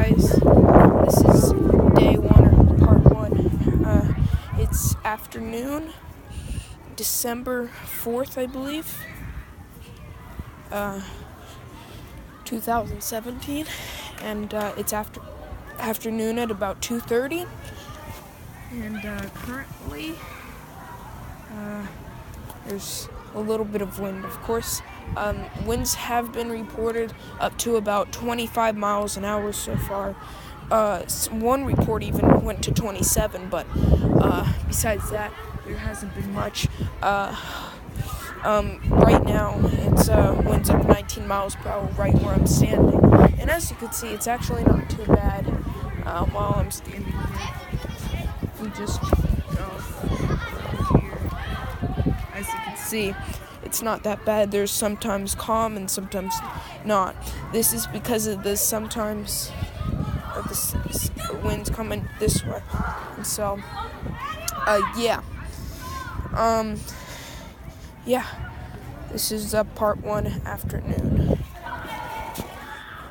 guys, this is day one or part one. It's afternoon, December 4th, I believe, 2017, and it's afternoon at about 2:30, and currently there's a little bit of wind, of course. Winds have been reported up to about 25 miles an hour so far. One report even went to 27, but besides that, there hasn't been much. Right now, it's winds up 19 miles per hour right where I'm standing. And as you can see, it's actually not too bad while I'm standing here. We just go here. As you can see, it's not that bad. There's sometimes calm and sometimes not. This is because of this sometimes the wind's coming this way. And so, yeah. Yeah. This is part one afternoon.